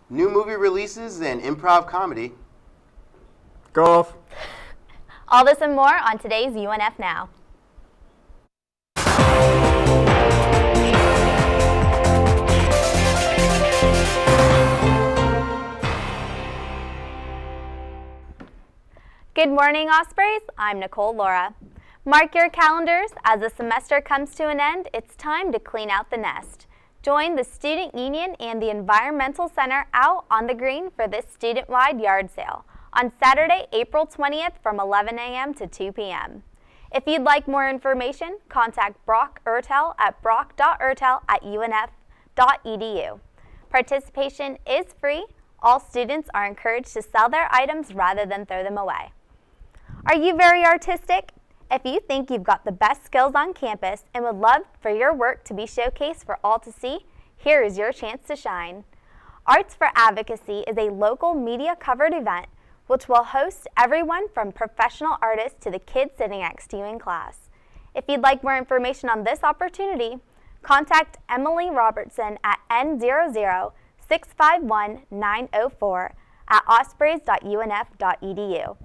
new movie releases, and improv comedy. Golf. All this and more on today's UNF Now. Good morning, Ospreys. I'm Nicole Laura. Mark your calendars. As the semester comes to an end, it's time to clean out the nest. Join the Student Union and the Environmental Center out on the green for this student-wide yard sale on Saturday, April 20th from 11 a.m. to 2 p.m. If you'd like more information, contact Brock Ertel at brock.ertel@unf.edu. Participation is free. All students are encouraged to sell their items rather than throw them away. Are you very artistic? If you think you've got the best skills on campus and would love for your work to be showcased for all to see, here is your chance to shine. Arts for Advocacy is a local media-covered event which will host everyone from professional artists to the kids sitting next to you in class. If you'd like more information on this opportunity, contact Emily Robertson at N00-651-904 at ospreys.unf.edu.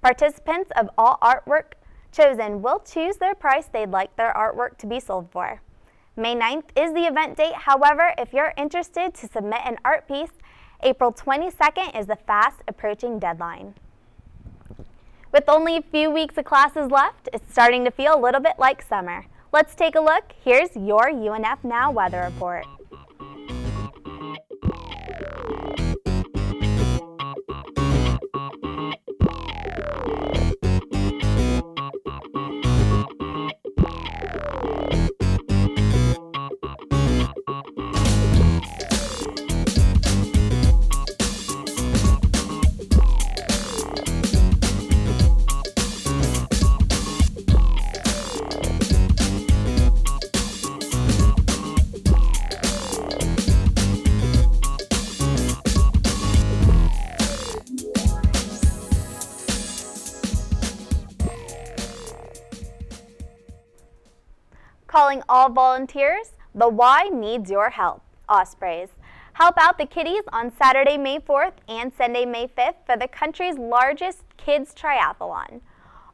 Participants of all artwork chosen will choose their price they'd like their artwork to be sold for. May 9th is the event date. However, if you're interested to submit an art piece, April 22nd is the fast approaching deadline. With only a few weeks of classes left, it's starting to feel a little bit like summer. Let's take a look. Here's your UNF Now weather report. Calling all volunteers, the Y needs your help. Ospreys. Help out the kiddies on Saturday, May 4th and Sunday, May 5th for the country's largest kids triathlon.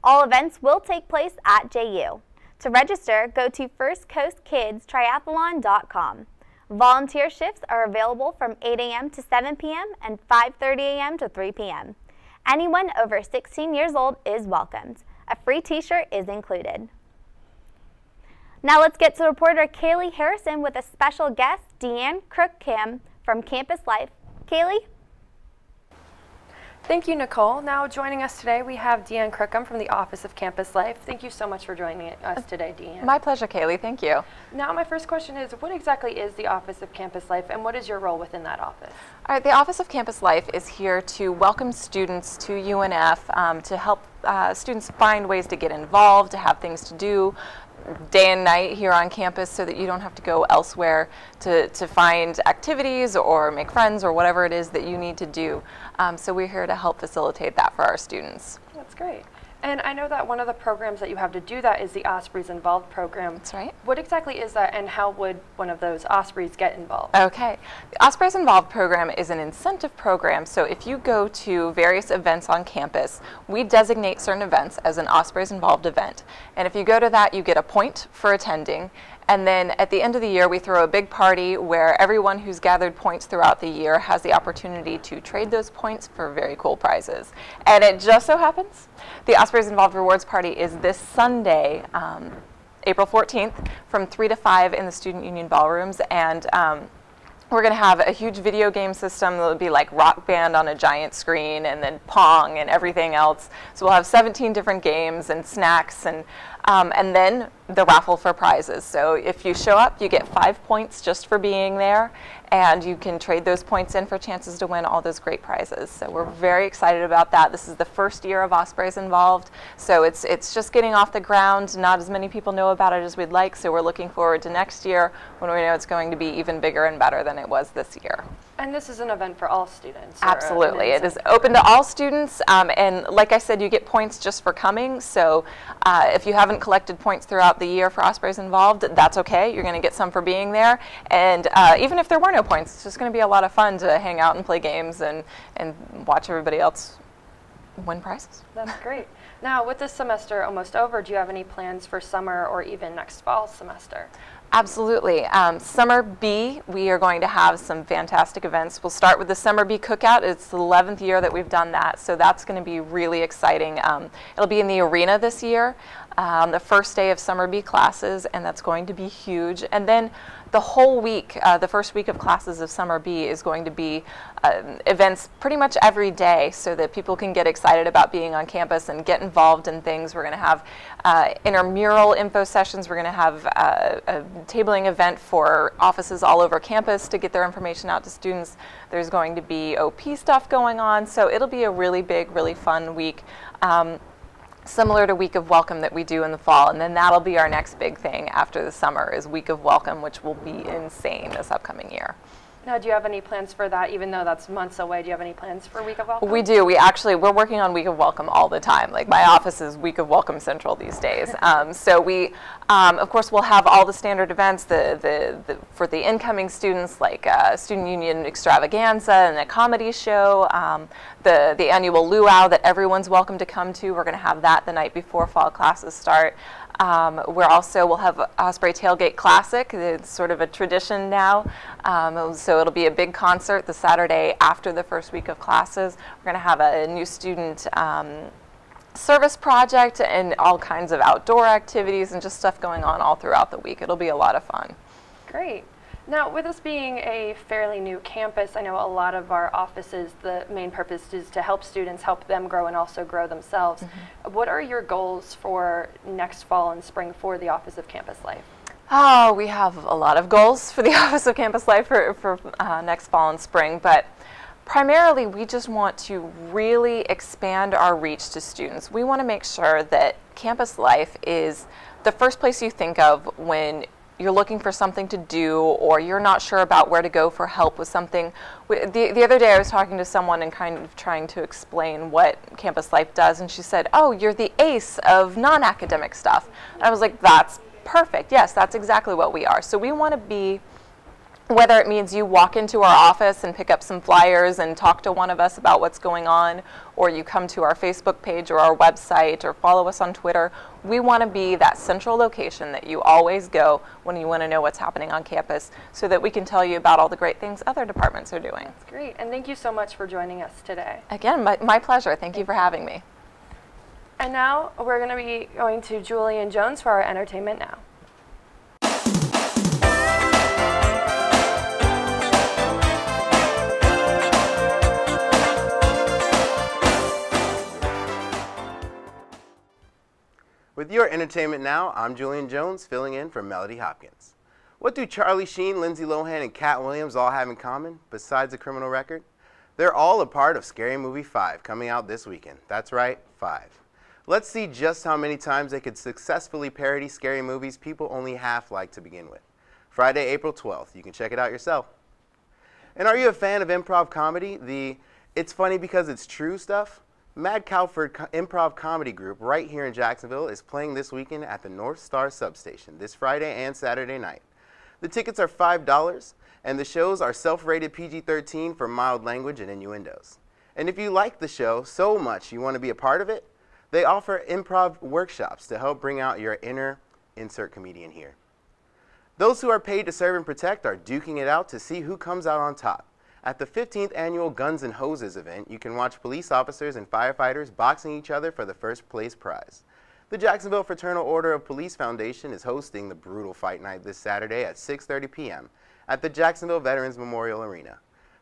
All events will take place at JU. To register, go to firstcoastkidstriathlon.com. Volunteer shifts are available from 8 a.m. to 7 p.m. and 5:30 a.m. to 3 p.m. Anyone over 16 years old is welcomed. A free t-shirt is included. Now let's get to reporter Kaylee Harrison with a special guest, Deanne Crookham from Campus Life. Kaylee? Thank you, Nicole. Now joining us today, we have Deanne Crookham from the Office of Campus Life. Thank you so much for joining us today, Deanne. My pleasure, Kaylee. Thank you. Now my first question is, what exactly is the Office of Campus Life and what is your role within that office? All right, the Office of Campus Life is here to welcome students to UNF, to help students find ways to get involved, to have things to do day and night here on campus so that you don't have to go elsewhere to find activities or make friends or whatever it is that you need to do. So we're here to help facilitate that for our students. That's great. And I know that one of the programs that you have to do that is the Ospreys Involved program. That's right. What exactly is that and how would one of those Ospreys get involved? Okay. The Ospreys Involved program is an incentive program. So if you go to various events on campus, we designate certain events as an Ospreys Involved event. And if you go to that, you get a point for attending. And then at the end of the year, we throw a big party where everyone who's gathered points throughout the year has the opportunity to trade those points for very cool prizes. And it just so happens the Ospreys Involved Rewards Party is this Sunday, April 14th, from 3 to 5 in the Student Union ballrooms. And we're going to have a huge video game system that will be like Rock Band on a giant screen and then Pong and everything else. So we'll have 17 different games and snacks and then the raffle for prizes. So if you show up, you get 5 points just for being there, and you can trade those points in for chances to win all those great prizes. So we're very excited about that. This is the first year of Ospreys Involved, so it's just getting off the ground. Not as many people know about it as we'd like, so we're looking forward to next year when we know it's going to be even bigger and better than it was this year. And this is an event for all students? Absolutely. It is open to all students, and like I said, you get points just for coming. So if you have haven't collected points throughout the year for Ospreys Involved, that's okay. You're going to get some for being there. And even if there were no points, it's just going to be a lot of fun to hang out and play games and watch everybody else win prizes. That's great. Now, with this semester almost over, do you have any plans for summer or even next fall semester? Absolutely. Summer B, we are going to have some fantastic events. We'll start with the Summer B Cookout. It's the 11th year that we've done that, so that's going to be really exciting. It'll be in the arena this year, the first day of Summer B classes, and that's going to be huge. And then the whole week, the first week of classes of Summer B is going to be events pretty much every day so that people can get excited about being on campus and get involved in things. We're going to have intramural info sessions. We're going to have a tabling event for offices all over campus to get their information out to students. There's going to be OP stuff going on, so it'll be a really big, really fun week. Similar to Week of Welcome that we do in the fall, and then that'll be our next big thing after the summer is Week of Welcome, which will be insane this upcoming year. Now, do you have any plans for that, even though that's months away? Do you have any plans for Week of Welcome? We do. We're working on Week of Welcome all the time. Like, my office is Week of Welcome Central these days. So we, of course, we'll have all the standard events for the incoming students, like Student Union Extravaganza and a comedy show, the annual luau that everyone's welcome to come to. We're going to have that the night before fall classes start. We'll have Osprey Tailgate Classic. It's sort of a tradition now. So it'll be a big concert the Saturday after the first week of classes. We're going to have a new student service project and all kinds of outdoor activities and just stuff going on all throughout the week. It'll be a lot of fun. Great. Now, with us being a fairly new campus, I know a lot of our offices, the main purpose is to help students, help them grow and also grow themselves. Mm-hmm. What are your goals for next fall and spring for the Office of Campus Life? Oh, we have a lot of goals for the Office of Campus Life for next fall and spring, but primarily we just want to really expand our reach to students. We want to make sure that campus life is the first place you think of when you're looking for something to do or you're not sure about where to go for help with something. The other day I was talking to someone and kind of trying to explain what campus life does, and she said, "Oh, you're the ACE of non-academic stuff." And I was like, that's perfect. Yes, that's exactly what we are. So we want to be, whether it means you walk into our office and pick up some flyers and talk to one of us about what's going on, or you come to our Facebook page or our website or follow us on Twitter, we want to be that central location that you always go when you want to know what's happening on campus so that we can tell you about all the great things other departments are doing. That's great. And thank you so much for joining us today. Again, my pleasure. Thank you for having me. And now we're going to be going to Julian Jones for our Entertainment Now. With your Entertainment Now, I'm Julian Jones, filling in for Melody Hopkins. What do Charlie Sheen, Lindsay Lohan, and Cat Williams all have in common, besides a criminal record? They're all a part of Scary Movie 5, coming out this weekend. That's right, 5. Let's see just how many times they could successfully parody scary movies people only half like to begin with. Friday, April 12th. You can check it out yourself. And are you a fan of improv comedy? The "it's funny because it's true" stuff? Mad Cowford Improv Comedy Group right here in Jacksonville is playing this weekend at the North Star Substation this Friday and Saturday night. The tickets are $5 and the shows are self-rated PG-13 for mild language and innuendos. And if you like the show so much you want to be a part of it, they offer improv workshops to help bring out your inner insert comedian here. Those who are paid to serve and protect are duking it out to see who comes out on top. At the 15th annual Guns N' Hoses event, you can watch police officers and firefighters boxing each other for the first place prize. The Jacksonville Fraternal Order of Police Foundation is hosting the brutal fight night this Saturday at 6:30 p.m. at the Jacksonville Veterans Memorial Arena.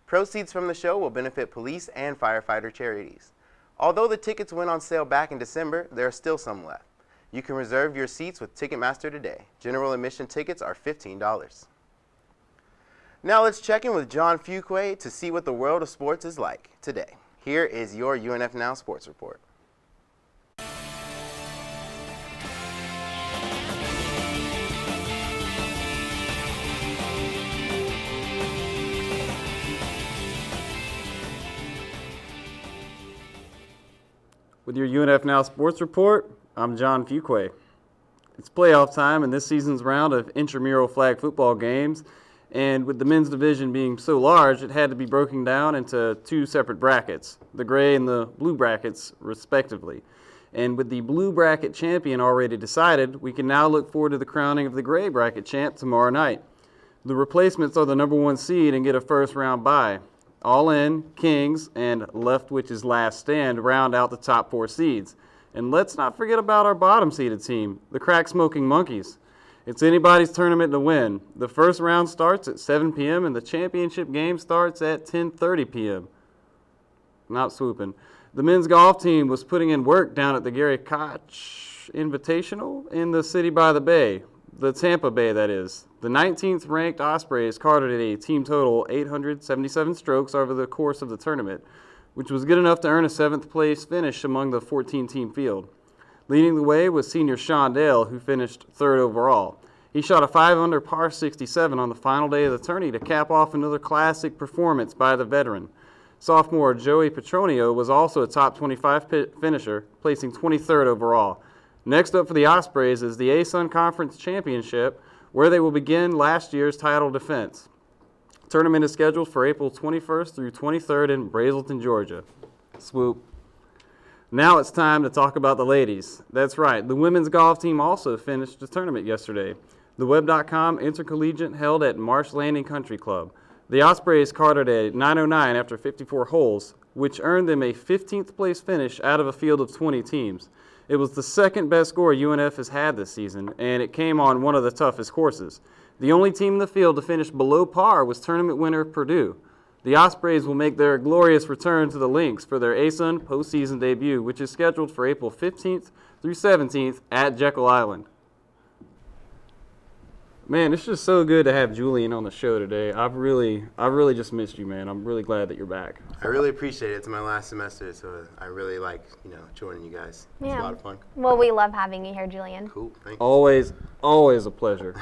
Proceeds from the show will benefit police and firefighter charities. Although the tickets went on sale back in December, there are still some left. You can reserve your seats with Ticketmaster today. General admission tickets are $15. Now let's check in with John Fuqua to see what the world of sports is like today. Here is your UNF Now Sports Report. With your UNF Now Sports Report, I'm John Fuqua. It's playoff time in this season's round of intramural flag football games, and with the men's division being so large, it had to be broken down into two separate brackets, the gray and the blue brackets, respectively. And with the blue bracket champion already decided, we can now look forward to the crowning of the gray bracket champ tomorrow night. The replacements are the #1 seed and get a first-round bye. All in, Kings and Leftwich's Last Stand round out the top 4 seeds. And let's not forget about our bottom-seeded team, the Crack-Smoking Monkeys. It's anybody's tournament to win. The first round starts at 7 p.m. and the championship game starts at 10:30 p.m. Not swooping. The men's golf team was putting in work down at the Gary Koch Invitational in the city by the bay, the Tampa Bay, that is. The 19th ranked Ospreys carded a team total 877 strokes over the course of the tournament, which was good enough to earn a 7th place finish among the 14-team field. Leading the way was senior Sean Dale, who finished 3rd overall. He shot a 5-under par 67 on the final day of the tourney to cap off another classic performance by the veteran. Sophomore Joey Petronio was also a top 25 finisher, placing 23rd overall. Next up for the Ospreys is the ASUN Conference Championship, where they will begin last year's title defense. The tournament is scheduled for April 21st through 23rd in Brazelton, Georgia. Swoop. Now it's time to talk about the ladies. That's right, the women's golf team also finished the tournament yesterday. The Web.com Intercollegiate held at Marsh Landing Country Club. The Ospreys carded a 909 after 54 holes, which earned them a 15th place finish out of a field of 20 teams. It was the second best score UNF has had this season, and it came on one of the toughest courses. The only team in the field to finish below par was tournament winner Purdue. The Ospreys will make their glorious return to the links for their ASUN postseason debut, which is scheduled for April 15th through 17th at Jekyll Island. Man, it's just so good to have Julian on the show today. I've really just missed you, man. I'm really glad that you're back. I really appreciate it. It's my last semester, so I really like, joining you guys. It's a lot of fun. Well, we love having you here, Julian. Cool, thanks. Always a pleasure.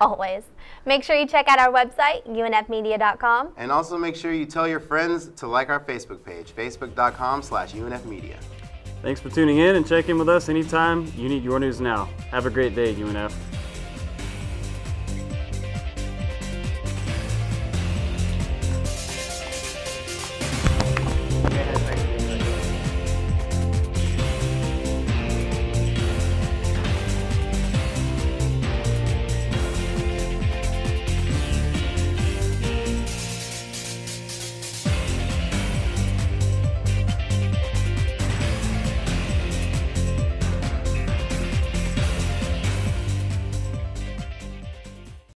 Always. Make sure you check out our website, unfmedia.com. And also make sure you tell your friends to like our Facebook page, facebook.com/UNF Media. Thanks for tuning in, and check in with us anytime you need your news now. Have a great day, UNF.